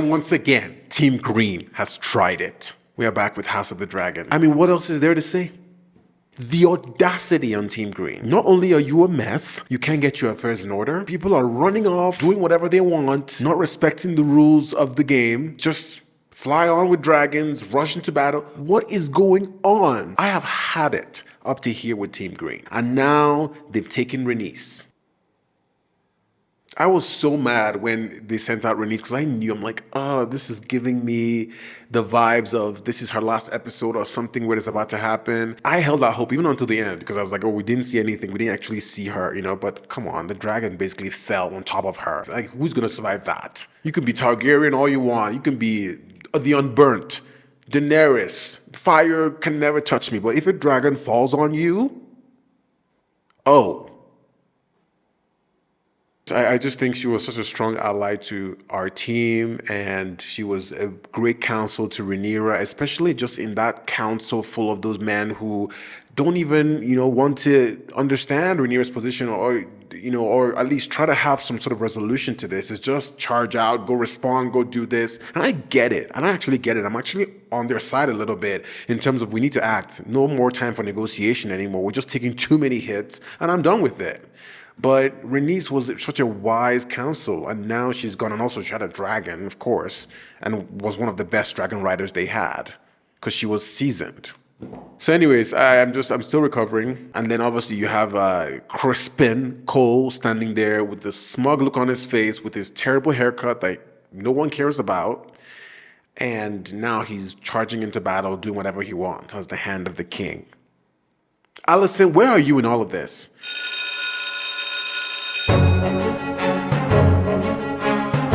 And once again, Team Green has tried it. We are back with House of the Dragon. I mean, what else is there to say? The audacity on Team Green. Not only are you a mess, you can't get your affairs in order. People are running off, doing whatever they want, not respecting the rules of the game. Just fly on with dragons, rush into battle. What is going on? I have had it up to here with Team Green. And now they've taken Rhaenys. I was so mad when they sent out Rhaenys because I knew, I'm like, oh, this is giving me the vibes of this is her last episode or something where it's about to happen. I held out hope even until the end because I was like, oh, we didn't see anything. We didn't actually see her, you know, but come on, the dragon basically fell on top of her. Like, who's going to survive that? You can be Targaryen all you want. You can be the Unburnt, Daenerys. Fire can never touch me. But if a dragon falls on you, oh. I just think she was such a strong ally to our team, and she was a great counsel to Rhaenyra, especially just in that council full of those men who don't even, want to understand Rhaenyra's position or at least try to have some sort of resolution to this. It's just charge out, go respond, go do this. And I get it. And I actually get it. I'm actually on their side a little bit in terms of we need to act. No more time for negotiation anymore. We're just taking too many hits, and I'm done with it. But Rhaenys was such a wise counsel, and now she's gone, and also she had a dragon, of course, and was one of the best dragon riders they had, because she was seasoned. So anyways, I'm still recovering, and then obviously you have Crispin Cole standing there with this smug look on his face, with his terrible haircut that no one cares about, and now he's charging into battle, doing whatever he wants as the hand of the king. Alicent, where are you in all of this?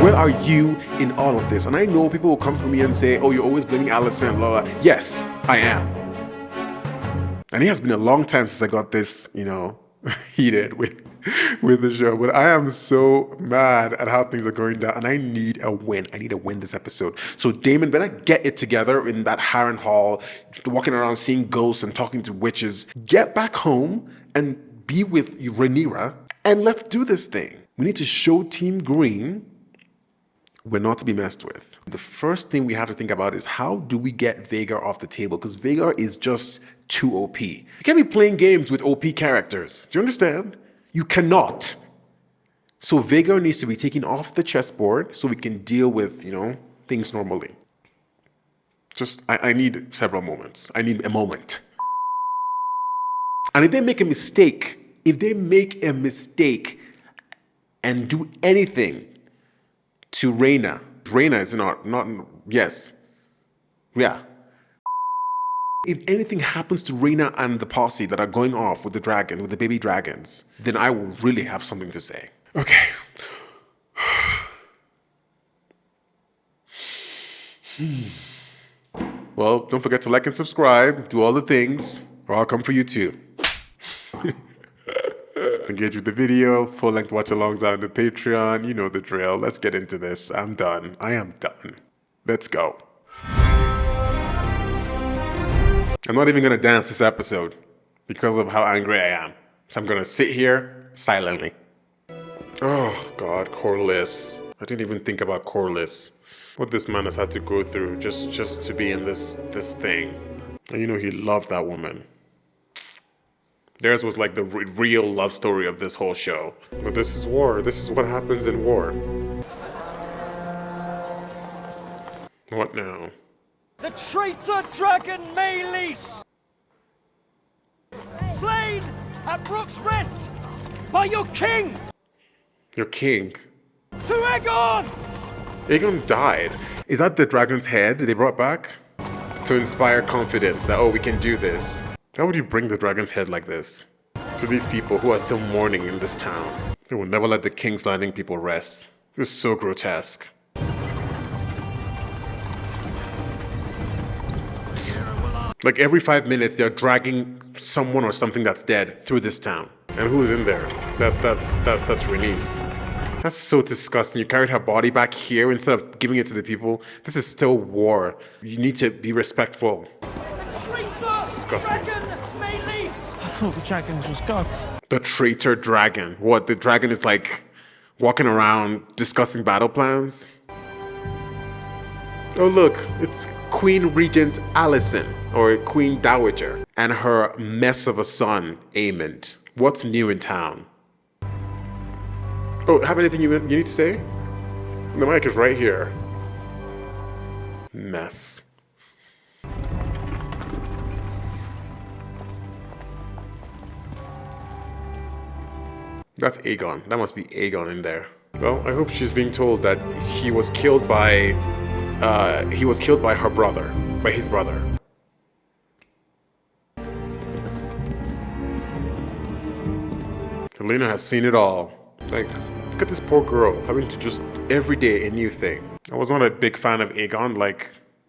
Where are you in all of this? And I know people will come for me and say, oh, you're always blaming Alicent, blah, blah. Yes, I am. And it has been a long time since I got this, heated with the show. But I am so mad at how things are going down. And I need a win. I need to win this episode. So Daemon better get it together in that Harren Hall, walking around seeing ghosts and talking to witches. Get back home and be with Rhaenyra. And let's do this thing. We need to show Team Green we're not to be messed with. The first thing we have to think about is how do we get Vhagar off the table? Because Vhagar is just too OP. You can't be playing games with OP characters. Do you understand? You cannot. So Vhagar needs to be taken off the chessboard so we can deal with, things normally. I need several moments. I need a moment. And if they make a mistake and do anything to Rhaena is not, yes. Yeah. If anything happens to Rhaena and the posse that are going off with the dragon, with the baby dragons, then I will really have something to say. Okay. Well, don't forget to like and subscribe, do all the things, or I'll come for you too. Engage with the video, full-length watch-alongs on the Patreon. You know the drill. Let's get into this. I'm done. I am done. Let's go. I'm not even going to dance this episode because of how angry I am. So I'm going to sit here silently. Oh, God, Corlys. I didn't even think about Corlys. What this man has had to go through just to be in this thing. And he loved that woman. Theirs was like the real love story of this whole show. But this is war. This is what happens in war. What now? The traitor dragon Meleys! Slain at Brook's Rest by your king! Your king? To Aegon! Aegon died. Is that the dragon's head they brought back? To inspire confidence that, we can do this. How would you bring the dragon's head like this to these people who are still mourning in this town? They will never let the King's Landing people rest. This is so grotesque. Like every 5 minutes, they're dragging someone or something that's dead through this town. And who's in there? That's Rhaenys. That's so disgusting. You carried her body back here instead of giving it to the people. This is still war. You need to be respectful. Disgusting. I thought the dragons was gods. The traitor dragon. What? The dragon is like walking around discussing battle plans? Oh look, it's Queen Regent Alicent, or Queen Dowager, and her mess of a son, Aemond. What's new in town? Oh, have anything you need to say? The mic is right here. Mess. That's Aegon. That must be Aegon in there. Well, I hope she's being told that he was killed by her brother, by his brother. Helena has seen it all. Like, look at this poor girl having to just every day a new thing. I was not a big fan of Aegon,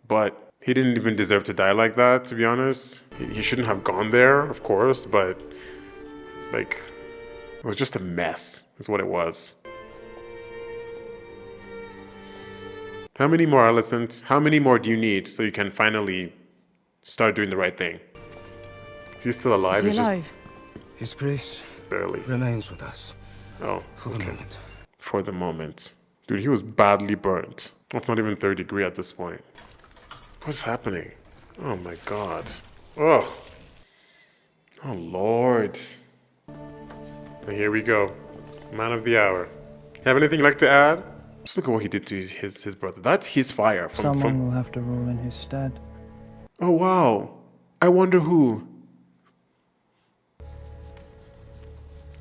but he didn't even deserve to die like that, to be honest. He shouldn't have gone there, of course, but like, it was just a mess, is what it was. How many more, Alicent? How many more do you need so you can finally start doing the right thing? Is he still alive? Is he alive? His grace Barely. remains with us. Oh, For the moment. For the moment. Dude, he was badly burnt. It's not even 3rd degree at this point. What's happening? Oh my god. Oh. Oh lord. And here we go. Man of the hour. Have anything you'd like to add? Just look at what he did to his brother. That's his fire. Someone will have to rule in his stead. Oh wow. I wonder who.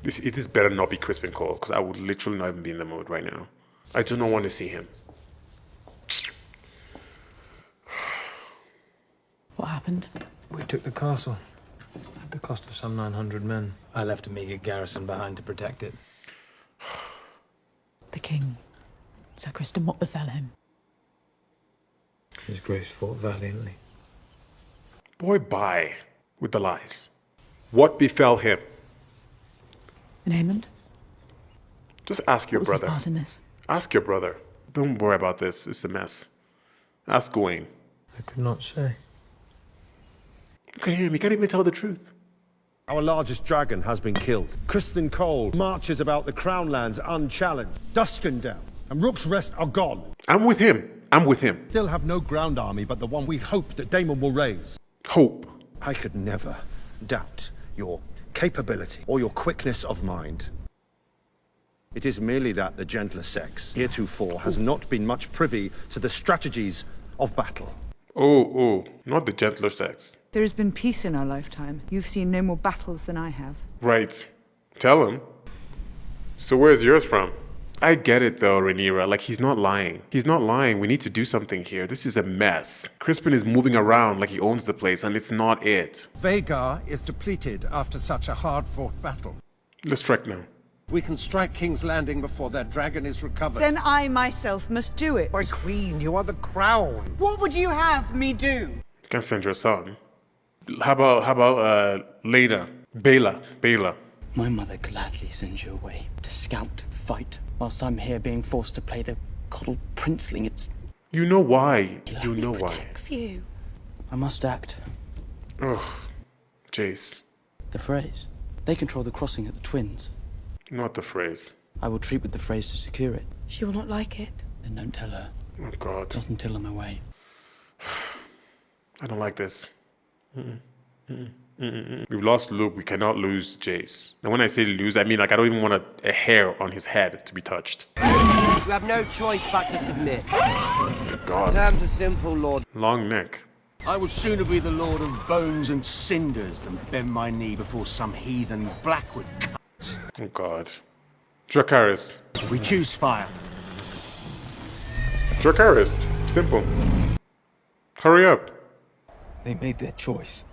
This better not be Crispin Cole, because I would literally not even be in the mood right now. I do not want to see him. What happened? We took the castle at the cost of some 900 men. I left a meager garrison behind to protect it. The king. Sir Criston, what befell him? His grace fought valiantly. Boy, bye with the lies. What befell him? And Aemond? Just ask your What was his brother. part in this? Ask your brother. Don't worry about this. It's a mess. Ask Gawain. I could not say. Look at him. He can't even tell the truth. Our largest dragon has been killed. Criston Cole marches about the Crown Lands unchallenged. Duskendale and Rook's Rest are gone. I'm with him. I'm with him. Still have no ground army but the one we hope that Daemon will raise. Hope. I could never doubt your capability or your quickness of mind. It is merely that the gentler sex heretofore has not been much privy to the strategies of battle. Oh, not the gentler sex. There has been peace in our lifetime. You've seen no more battles than I have. Right. Tell him. So where's yours from? I get it though, Rhaenyra. Like, he's not lying. He's not lying. We need to do something here. This is a mess. Crispin is moving around like he owns the place, and it's not it. Vhagar is depleted after such a hard-fought battle. Let's strike now. We can strike King's Landing before their dragon is recovered. Then I myself must do it. My queen, you are the crown. What would you have me do? You can send your son. How about Lena? Bela. My mother gladly sends you away to scout, fight, whilst I'm here being forced to play the coddled princeling. It's... You know why. You know why. protects you. I must act. Ugh. Jace. The Freys. They control the crossing at the Twins. Not the phrase. I will treat with the Freys to secure it. She will not like it. Then don't tell her. Oh god. Not until I'm away. I don't like this. We've lost Luke. We cannot lose Jace. And when I say lose, I mean like I don't even want a hair on his head to be touched. You have no choice but to submit. God. Terms are simple, Lord. Long neck. I would sooner be the Lord of Bones and Cinders than bend my knee before some heathen Blackwood cunt. Oh god. Dracarys. We choose fire. Dracarys. Simple. Hurry up. They made their choice.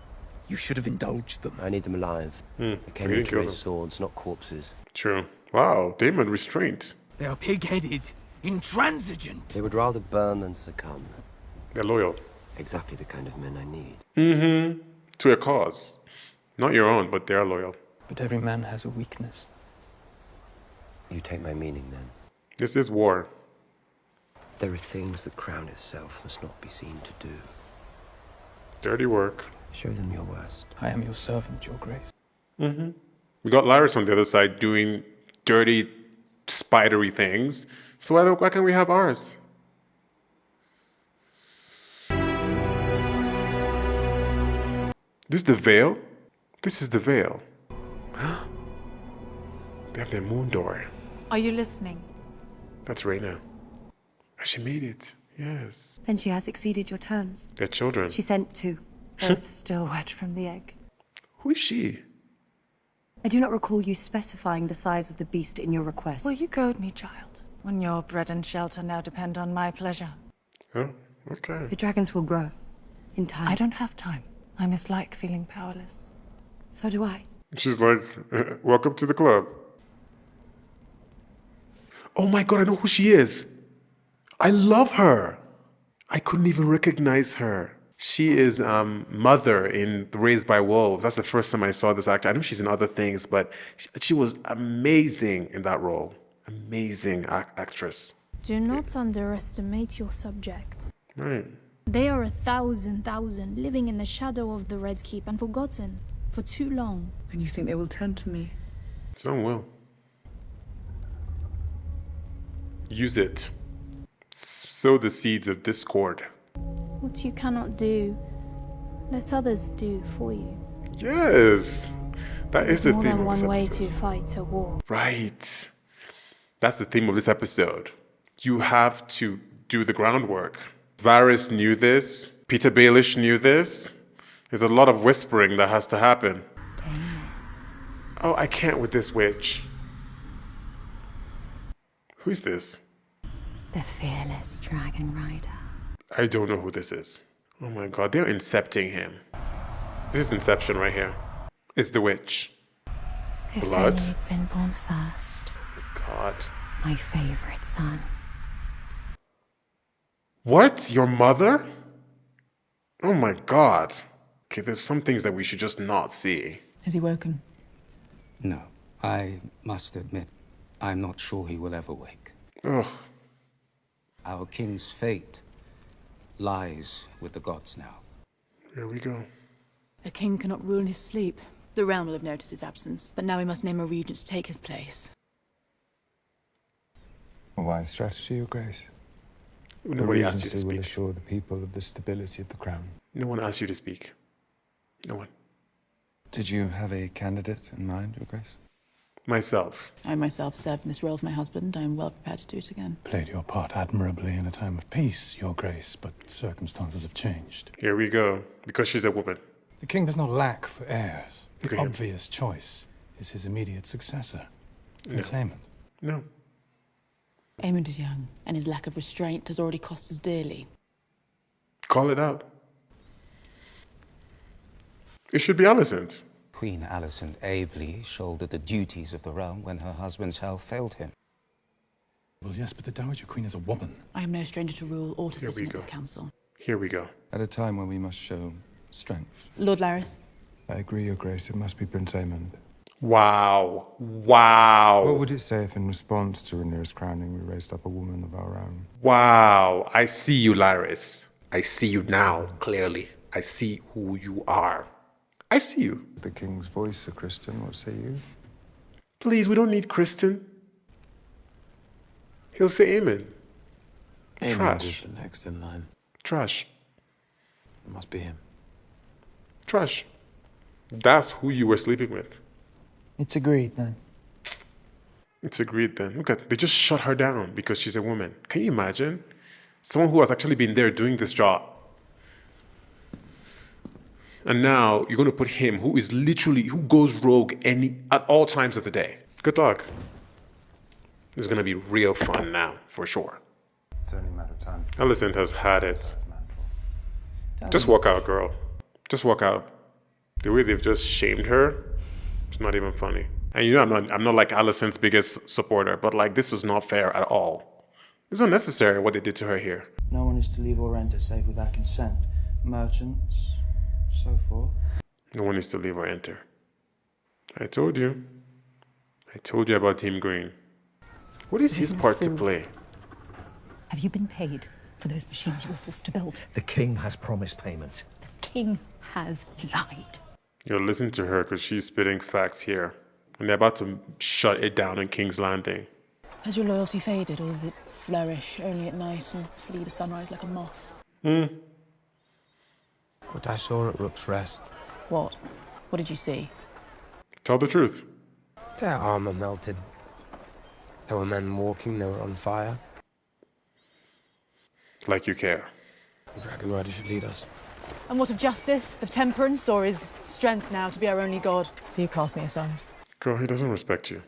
You should have indulged them. I need them alive. They came we here didn't to kill raise them. swords, not corpses. True. Wow. Daemon restraint. They are pig-headed, intransigent. They would rather burn than succumb. They're loyal. Exactly the kind of men I need. To a cause. Not your own, but they are loyal. But every man has a weakness. You take my meaning then. This is war. There are things the crown itself must not be seen to do. Dirty work. Show them your worst. I am your servant, your grace. We got Lyris on the other side doing dirty, spidery things. So why can't we have ours? This is the veil? This is the veil. They have their moon door. Are you listening? That's Reyna. She made it. Yes. Then she has exceeded your terms. Their children. She sent two, both still wet from the egg. Who is she? I do not recall you specifying the size of the beast in your request. Will you goad me, child? When your bread and shelter now depend on my pleasure. Oh, okay. The dragons will grow. In time. I don't have time. I mislike feeling powerless. So do I. She's like, welcome to the club. Oh my god, I know who she is. I love her. I couldn't even recognize her. She is Mother in Raised by Wolves. That's the first time I saw this actor. I know she's in other things, but she was amazing in that role. Amazing actress. Do not underestimate your subjects. Right. They are 1,000 living in the shadow of the Red Keep and forgotten for too long. And you think they will turn to me? Some will. Use it. Sow the seeds of discord. What you cannot do, let others do for you. Yes. That is the More theme than of this one way episode. to fight a war. Right. That's the theme of this episode. You have to do the groundwork. Varys knew this. Peter Baelish knew this. There's a lot of whispering that has to happen. Oh, I can't with this witch. Who's this? The fearless dragon rider. I don't know who this is. Oh my god, they're incepting him. This is Inception right here. It's the witch. If Blood? only you'd been born first. God. My favorite son. What? Your mother? Oh my god. Okay, there's some things that we should just not see. Has he woken? No, I must admit, I'm not sure he will ever wake. Ugh. Our king's fate lies with the gods now. Here we go. A king cannot rule in his sleep. The realm will have noticed his absence, but now we must name a regent to take his place. A wise strategy, Your Grace. Nobody the asked you to Regency will speak. assure the people of the stability of the crown. No one asked you to speak. No one. Did you have a candidate in mind, Your Grace? Myself. I myself served in this role for my husband. I am well prepared to do it again. Played your part admirably in a time of peace, Your Grace, but circumstances have changed. Here we go. Because she's a woman. The king does not lack for heirs. The Okay. obvious choice is his immediate successor, Prince No. Aemon. No. Aemond is young, and his lack of restraint has already cost us dearly. Call it out. It should be Alicent. Queen Alicent ably shouldered the duties of the realm when her husband's health failed him. Well, yes, but the Dowager Queen is a woman. I am no stranger to rule or to Here sit we in go. this council. Here we go. At a time when we must show strength. Lord Laris. I agree, Your Grace. It must be Prince Aemond. Wow. Wow. What would it say if in response to Rhaenyra's crowning we raised up a woman of our own? Wow. I see you, Laris. I see you now, clearly. I see who you are. I see you. The king's voice, Sir Kristen, what say you? Please, we don't need Kristen. He'll say Amen. Aemond Trash. is the next in line. Trash. It must be him. Trash. That's who you were sleeping with. It's agreed then. It's agreed then. Look at, they just shut her down because she's a woman. Can you imagine? Someone who has actually been there doing this job. And now you're going to put him, who is literally, who goes rogue at all times of the day. Good luck. This is going to be real fun now, for sure. It's only a matter of time. Alicent has had it. Just walk out, girl. Just walk out. The way they've just shamed her, it's not even funny. And you know, I'm not like Alicent's biggest supporter, but like this was not fair at all. It's unnecessary what they did to her here. No one is to leave or enter save with our consent. Merchants, so forth. No one needs to leave or enter. I told you. I told you about Team Green. What is his part to play? Have you been paid for those machines you were forced to build? The king has promised payment. The king has lied. Yo, listen to her because she's spitting facts here. And they're about to shut it down in King's Landing. Has your loyalty faded, or does it flourish only at night and flee the sunrise like a moth? What I saw at Rook's Rest What? What did you see? Tell the truth. Their armor melted. There were men walking, they were on fire. Like you care. The Dragon Rider should lead us. And what of justice? Of temperance? Or is strength now to be our only god? So you cast me aside. Girl, he doesn't respect you.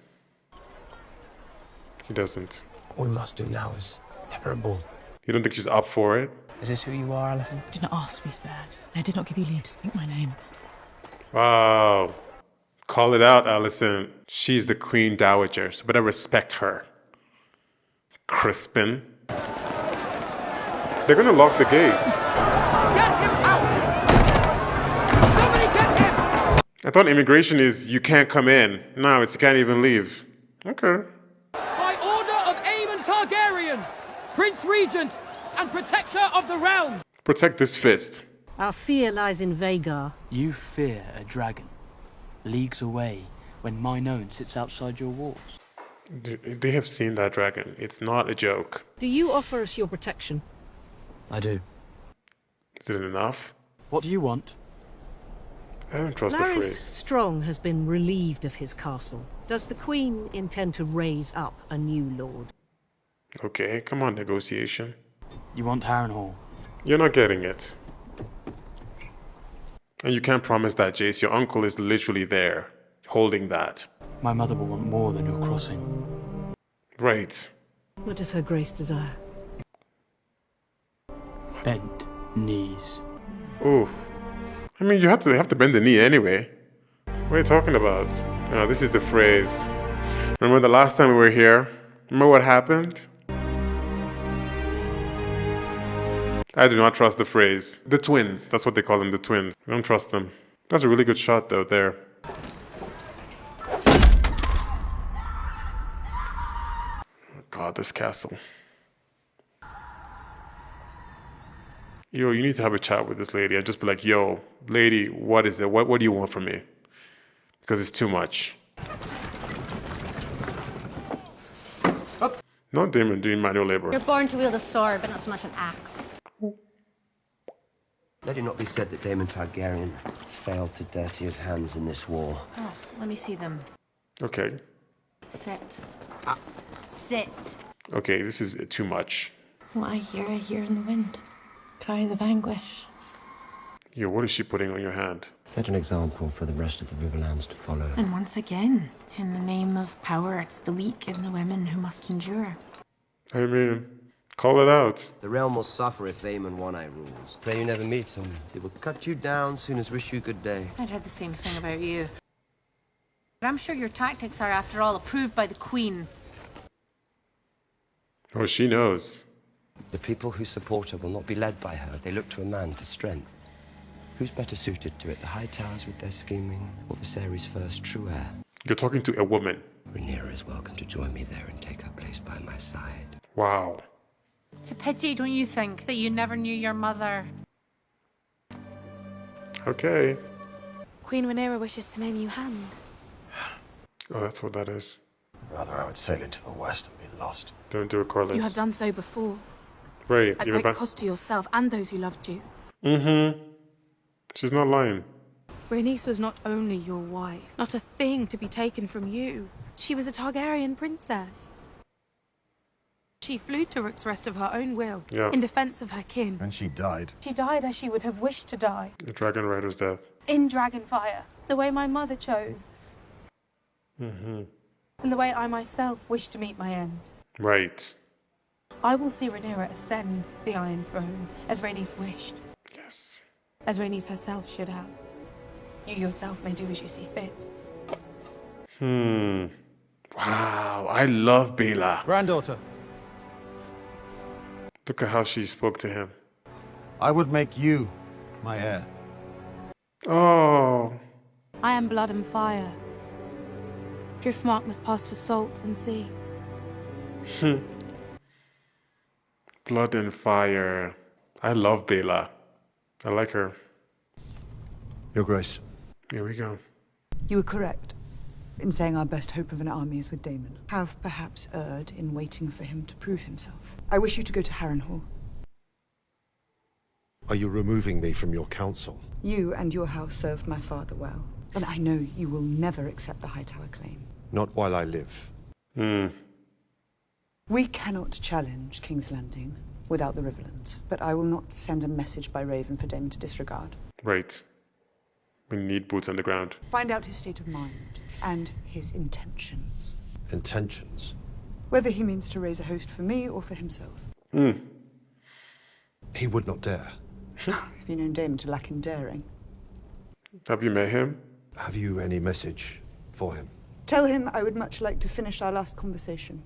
He doesn't. What we must do now is terrible. You don't think she's up for it? Is this who you are, Alicent? I did not ask to be spared. I did not give you leave to speak my name. Wow. Call it out, Alicent. She's the Queen Dowager, so better respect her. Crispin. They're gonna lock the gate. Get him out! Somebody get him! I thought immigration is you can't come in. No, it's you can't even leave. Okay. By order of Aemon Targaryen, Prince Regent and Protector of the Realm. Protect this fist. Our fear lies in Vagar. You fear a dragon, leagues away, when mine own sits outside your walls. They have seen that dragon. It's not a joke. Do you offer us your protection? I do. Is it enough? What do you want? I don't trust the Larys phrase. Strong has been relieved of his castle. Does the Queen intend to raise up a new lord? Okay, come on, negotiation. You want Harrenhal? You're not getting it. And you can't promise that, Jace. Your uncle is literally there, holding that. My mother will want more than your crossing. Right. What does her grace desire? Bent knees. Ooh. I mean, you have to bend the knee anyway. What are you talking about? This is the phrase. Remember the last time we were here? Remember what happened? I do not trust the phrase. The twins. That's what they call them, the twins. I don't trust them. That's a really good shot, though, there. Oh, God, this castle. Yo, you need to have a chat with this lady and just be like, yo, lady, what is it? What do you want from me? Because it's too much. Not Damon doing manual labor. You're born to wield a sword, but not so much an axe. Let it not be said that Daemon Targaryen failed to dirty his hands in this war. Oh, let me see them. Okay. Sit. Sit. Okay, this is too much. What I hear in the wind. Cries of anguish. Yo, what is she putting on your hand? Set an example for the rest of the Riverlands to follow. And once again, in the name of power, it's the weak and the women who must endure. I mean, call it out. The realm will suffer if Aemon One Eye rules. Pray you never meet him. He will cut you down soon as wish you good day. I'd heard the same thing about you. But I'm sure your tactics are, after all, approved by the Queen. Oh, she knows. The people who support her will not be led by her. They look to a man for strength. Who's better suited to it, the High Towers with their scheming, or Viserys' first true heir? You're talking to a woman. Rhaenyra is welcome to join me there and take her place by my side. Wow. It's a pity, don't you think, that you never knew your mother? Okay. Queen Rhaenyra wishes to name you Hand. Oh, that's what that is. Rather, I would sail into the west and be lost. Don't do it, Corliss. You have done so before. Right. At great cost to yourself and those who loved you. Mm-hmm. She's not lying. Rhaenys was not only your wife, not a thing to be taken from you. She was a Targaryen princess. She flew to Rook's of her own will, in defense of her kin. And she died. She died as she would have wished to die. The Dragon Rider's death. In Dragonfire, the way my mother chose. Mm-hmm. And the way I myself wish to meet my end. Right. I will see Rhaenyra ascend the Iron Throne, as Rhaenys wished. Yes. As Rhaenys herself should have. You yourself may do as you see fit. Wow, I love Bela. Granddaughter. Look at how she spoke to him. I would make you my heir. Oh. I am blood and fire. Driftmark must pass to salt and sea. Blood and fire. I love Bela. I like her. Your Grace. Here we go. You were correct in saying our best hope of an army is with Daemon. Have perhaps erred in waiting for him to prove himself. I wish you to go to Harrenhal. Are you removing me from your council? You and your house served my father well, but I know you will never accept the Hightower claim. Not while I live. We cannot challenge King's Landing without the Riverlands, but I will not send a message by Raven for Daemon to disregard. Right. We need boots on the ground. Find out his state of mind and his intentions. Intentions? Whether he means to raise a host for me or for himself. He would not dare. Have you known Daemon to lack in daring? Have you met him? Have you any message for him? Tell him I would much like to finish our last conversation.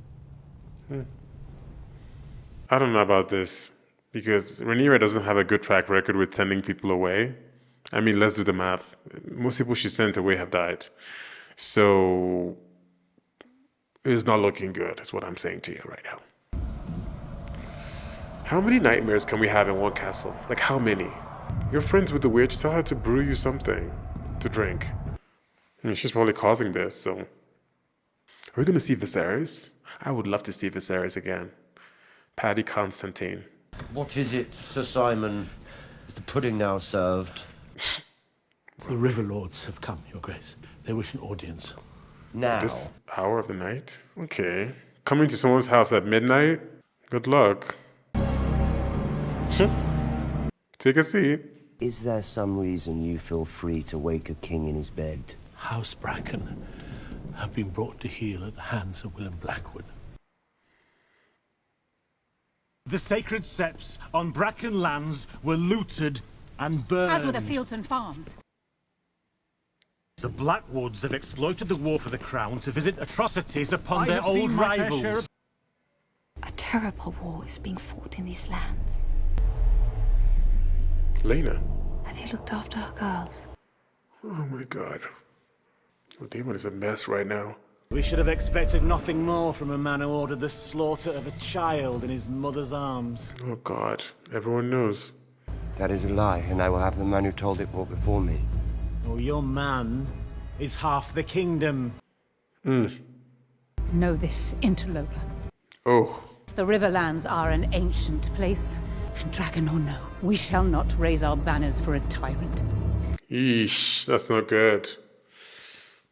I don't know about this, because Rhaenyra doesn't have a good track record with sending people away. I mean, let's do the math. Most people she sent away have died. So, it's not looking good, is what I'm saying to you right now. How many nightmares can we have in one castle? Like, how many? Your friends with the witch tell her to brew you something to drink. I mean, she's probably causing this, so... Are we going to see Viserys? I would love to see Viserys again. Paddy Constantine. What is it, Sir Simon? Is the pudding now served? The River Lords have come, Your Grace. They wish an audience. Now? This hour of the night? Okay. Coming to someone's house at midnight? Good luck. Take a seat. Is there some reason you feel free to wake a king in his bed? House Bracken have been brought to heel at the hands of Willem Blackwood. The sacred septs on Bracken lands were looted and burned. As were the fields and farms. The Blackwoods have exploited the war for the crown to visit atrocities upon their old rivals. A terrible war is being fought in these lands. Lena. Have you looked after our girls? Oh my god. Well, Daemon is a mess right now. We should have expected nothing more from a man who ordered the slaughter of a child in his mother's arms. Oh god, everyone knows. That is a lie, and I will have the man who told it brought before me. Oh, your man is half the kingdom. Know this, interloper. Oh. The Riverlands are an ancient place, and dragon or no, we shall not raise our banners for a tyrant. Yeesh, that's not good.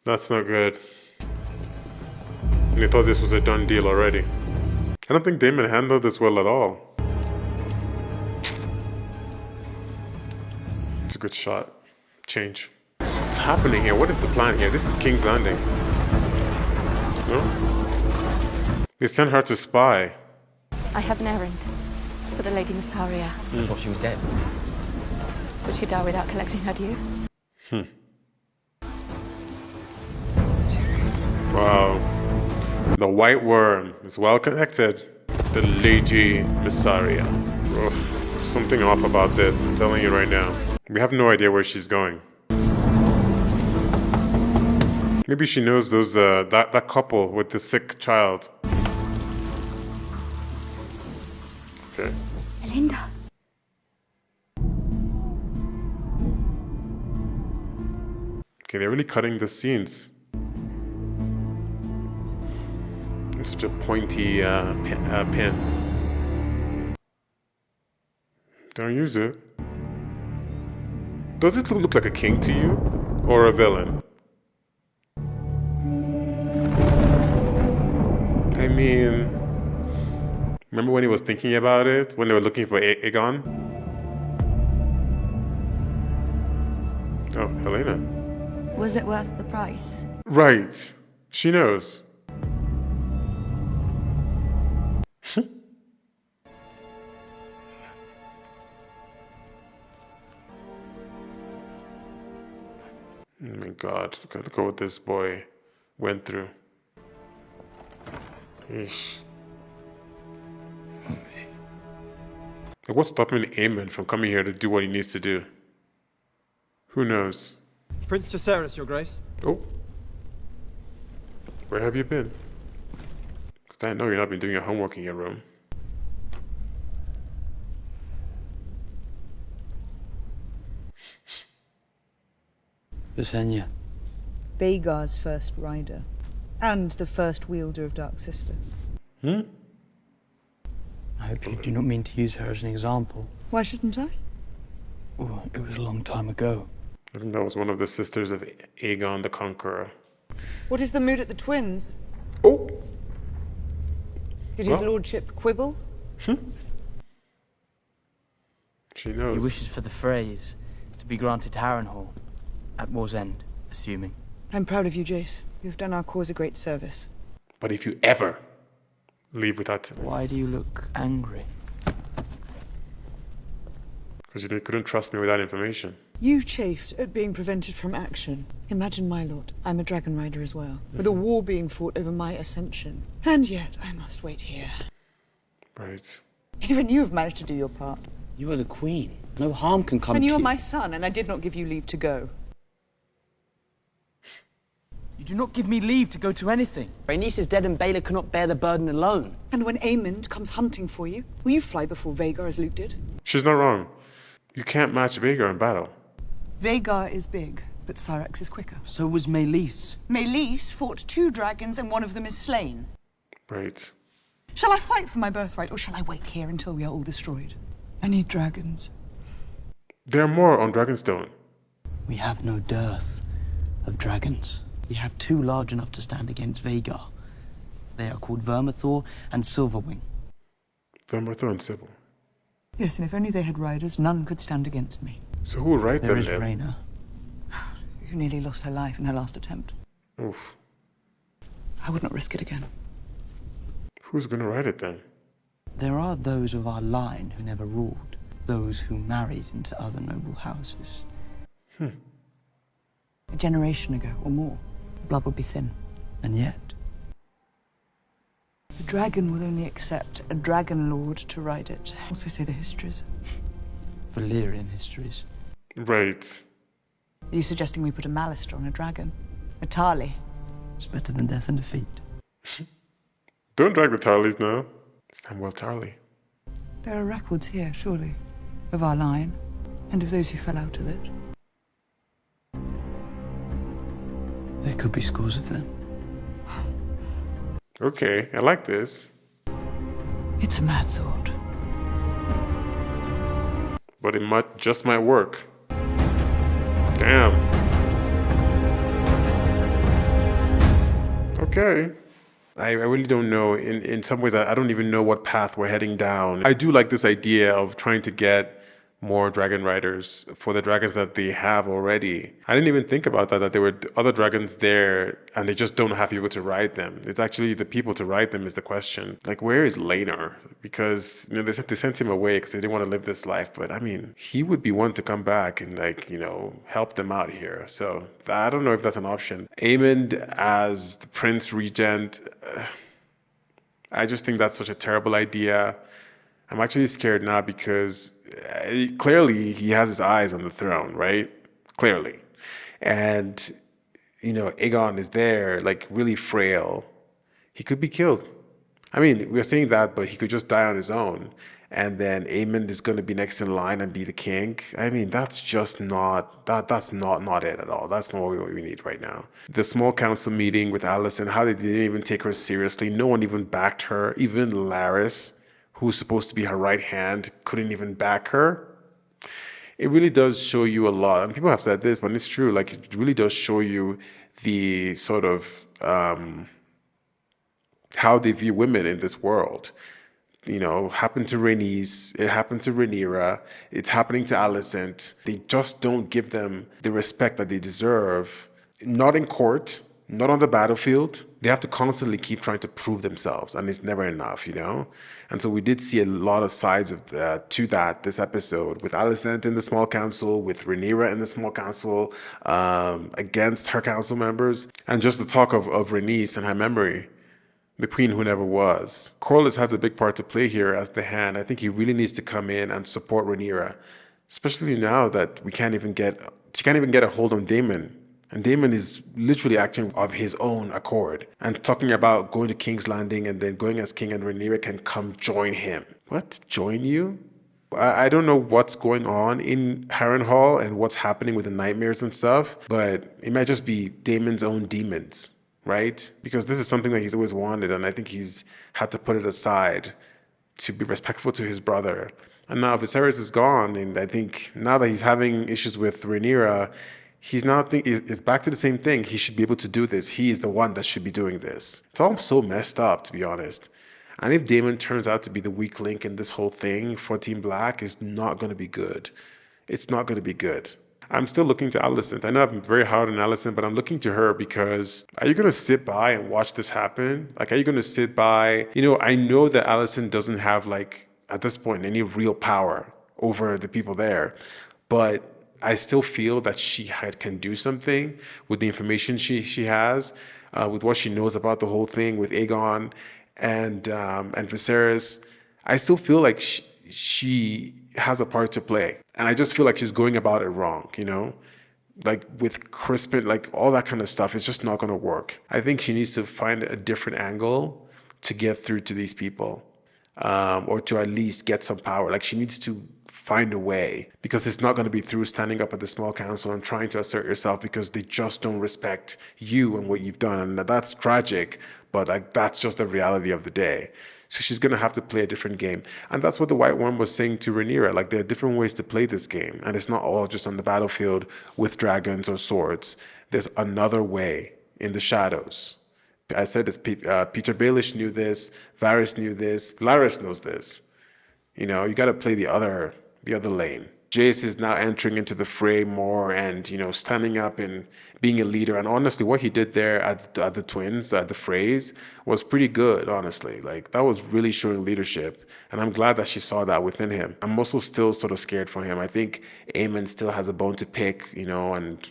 That's not good. And they thought this was a done deal already. I don't think Daemon handled this well at all. It's a good shot. Change. What's happening here? What is the plan here? This is King's Landing. No? They sent her to spy. I have an errand for the Lady Missaria. I thought she was dead. Would she die without collecting her due? Wow. The White Worm is well connected. The Lady Missaria. Ugh, something off about this, I'm telling you right now. We have no idea where she's going. Maybe she knows those that couple with the sick child. Okay. Melinda. Okay, they're really cutting the scenes. It's such a pointy pin. Don't use it. Does it look like a king to you? Or a villain? I mean... Remember when he was thinking about it? When they were looking for Aegon? Oh, Helena. Was it worth the price? Right. She knows. Oh my god, look at what this boy went through. Yeesh. Like, what's stopping Aemon from coming here to do what he needs to do? Who knows? Prince Jacaerys, Your Grace. Oh. Where have you been? Because I know you've not been doing your homework in your room. Visenya. Bagar's first rider, and the first wielder of Dark Sister. I hope you do not mean to use her as an example. Why shouldn't I? Oh, it was a long time ago. I think that was one of the sisters of Aegon the Conqueror. What is the mood at the Twins? Oh! Did his Well. lordship quibble? She knows. He wishes for the phrase to be granted Harrenhal at war's end, assuming. I'm proud of you, Jace. You've done our cause a great service. But if you ever leave without... Why do you look angry? Because you couldn't trust me with that information. You chafed at being prevented from action. Imagine my lot. I'm a dragon rider as well, with a war being fought over my ascension. And yet, I must wait here. Right. Even you have managed to do your part. You are the queen. No harm can come And to you you. are my son, and I did not give you leave to go. You do not give me leave to go to anything. Rhaenys is dead and Baelor cannot bear the burden alone. And when Aemond comes hunting for you, will you fly before Vhagar as Luke did? She's not wrong. You can't match Vhagar in battle. Vhagar is big, but Syrax is quicker. So was Meleys. Meleys fought 2 dragons and one of them is slain. Right. Shall I fight for my birthright, or shall I wait here until we are all destroyed? I need dragons. There are more on Dragonstone. We have no dearth of dragons. We have 2 large enough to stand against Vhagar. They are called Vermithor and Silverwing. Vermithor and Sybil. Yes, and if only they had riders, none could stand against me. So who would write There them is then? Rhaena. Who nearly lost her life in her last attempt. Oof. I would not risk it again. Who's gonna write it then? There are those of our line who never ruled. Those who married into other noble houses. A generation ago, or more, blood would be thin. And yet, The dragon will only accept a dragon lord to ride it. Also say the histories. Valyrian histories. Right. Are you suggesting we put a Malister on a dragon? A Tarly? It's better than death and defeat. Don't drag the Tarleys now. Samuel Tarley. There are records here, surely, of our line, and of those who fell out of it. There could be scores of them. Okay, I like this. It's a mad sword. But it might work. Damn. Okay. I really don't know. In some ways, I don't even know what path we're heading down. I do like this idea of trying to get more dragon riders for the dragons that they have already. I didn't even think about that there were other dragons there and they just don't have people to ride them. It's actually the people to ride them is the question. Like, where is Laenor? Because they sent him away because they didn't want to live this life. But I mean, he would be one to come back and help them out here. So I don't know if that's an option. Aemond as the Prince Regent, I just think that's such a terrible idea. I'm actually scared now because clearly he has his eyes on the throne, right? Clearly. And, Aegon is there, like really frail. He could be killed. I mean, we're saying that, but he could just die on his own. And then Aemond is going to be next in line and be the king. I mean, that's just not, that's not it at all. That's not what we need right now. The small council meeting with Alicent, how they didn't even take her seriously. No one even backed her. Even Larys, who's supposed to be her right hand, couldn't even back her. It really does show you a lot. And people have said this, but it's true. Like, it really does show you the sort of how they view women in this world. Happened to Rhaenys, it happened to Rhaenyra, it's happening to Alicent. They just don't give them the respect that they deserve. Not in court, not on the battlefield. They have to constantly keep trying to prove themselves, and it's never enough, And so we did see a lot of sides of to that this episode, with Alicent in the small council, with Rhaenyra in the small council, against her council members, and just the talk of Rhaenys and her memory. The queen who never was. Corlys has a big part to play here as the hand. I think he really needs to come in and support Rhaenyra, especially now that she can't even get a hold on Daemon. And Daemon is literally acting of his own accord and talking about going to King's Landing and then going as king, and Rhaenyra can come join him. What? Join you? I don't know what's going on in Harrenhal and what's happening with the nightmares and stuff, but it might just be Daemon's own demons. Right? Because this is something that he's always wanted, and I think he's had to put it aside to be respectful to his brother And now Viserys is gone, and I think now that he's having issues with Rhaenyra, he's now it's back to the same thing. He should be able to do this. He is the one that should be doing this. It's all so messed up, to be honest. And if Daemon turns out to be the weak link in this whole thing for Team Black, it's not going to be good. It's not going to be good. I'm still looking to Alicent. I know I'm very hard on Alicent, but I'm looking to her because are you going to sit by and watch this happen? Like, are you going to sit by? You know, I know that Alicent doesn't have, like, at this point, any real power over the people there, but I still feel that she can do something with the information she has, with what she knows about the whole thing with Aegon and Viserys. I still feel like she has a part to play. And I just feel like she's going about it wrong, you know? Like with Crispin, like all that kind of stuff, it's just not going to work. I think she needs to find a different angle to get through to these people, or to at least get some power. Like she needs to find a way, because it's not going to be through standing up at the small council and trying to assert yourself, because they just don't respect you and what you've done. And that's tragic, but like that's just the reality of the day. So she's going to have to play a different game. And that's what the White Worm was saying to Rhaenyra. Like, there are different ways to play this game. And it's not all just on the battlefield with dragons or swords. There's another way in the shadows. I said this, Peter Baelish knew this. Varys knew this. Larys knows this. You know, you got to play the other lane. Jace is now entering into the fray more and, you know, standing up and being a leader. And honestly, what he did there at the Twins, at the Freys, was pretty good, honestly. Like, that was really showing leadership. And I'm glad that she saw that within him. I'm also still sort of scared for him. I think Aemon still has a bone to pick, you know, and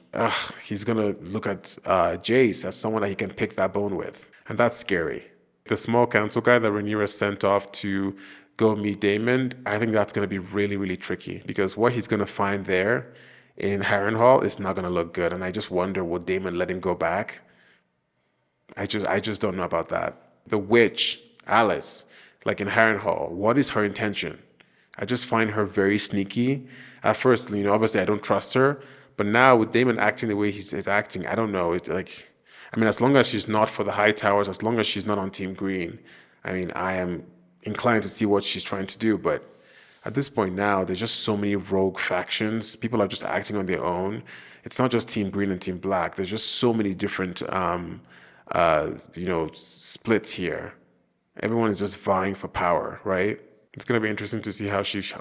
he's going to look at Jace as someone that he can pick that bone with. And that's scary. The small council guy that Rhaenyra sent off to go meet Daemon, I think that's going to be really, really tricky, because what he's going to find there in Harrenhal is not going to look good. And I just wonder, will Daemon let him go back? I just don't know about that. The witch, Alice, like in Harrenhal, what is her intention? I just find her very sneaky. At first, you know, obviously I don't trust her, but now with Daemon acting the way he's acting, I don't know. It's like, I mean, as long as she's not for the High Towers, as long as she's not on Team Green, I mean, I am inclined to see what she's trying to do. But at this point now, there's just so many rogue factions. People are just acting on their own. It's not just Team Green and Team Black. There's just so many different, you know, splits here. Everyone is just vying for power, right? It's going to be interesting to see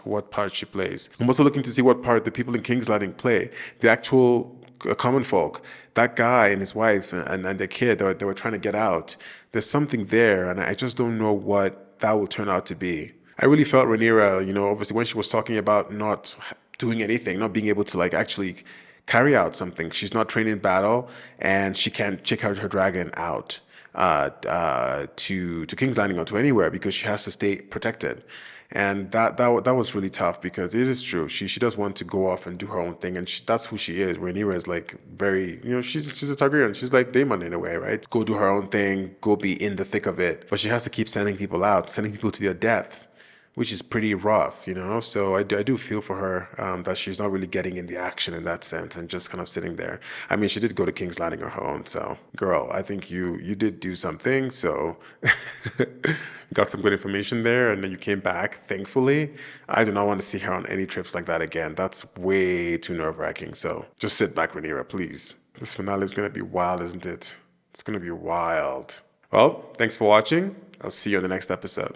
what part she plays. I'm also looking to see what part the people in King's Landing play. The actual common folk, that guy and his wife and their kid, they were trying to get out. There's something there, and I just don't know what that will turn out to be. I really felt Rhaenyra, you know, obviously when she was talking about not doing anything, not being able to like actually carry out something. She's not trained in battle, and she can't check out her dragon out to King's Landing or to anywhere, because she has to stay protected. And that was really tough, because it is true. She does want to go off and do her own thing, and that's who she is. Rhaenyra is like very, you know, she's a Targaryen. She's like Daemon in a way, right? Go do her own thing, go be in the thick of it. But she has to keep sending people out, sending people to their deaths, which is pretty rough, you know? So I do feel for her that she's not really getting in the action in that sense and just kind of sitting there. I mean, she did go to King's Landing on her own, so girl, I think you did do something, so got some good information there, and then you came back, thankfully. I do not want to see her on any trips like that again. That's way too nerve-wracking, so just sit back, Rhaenyra, please. This finale is going to be wild, isn't it? It's going to be wild. Well, thanks for watching. I'll see you on the next episode.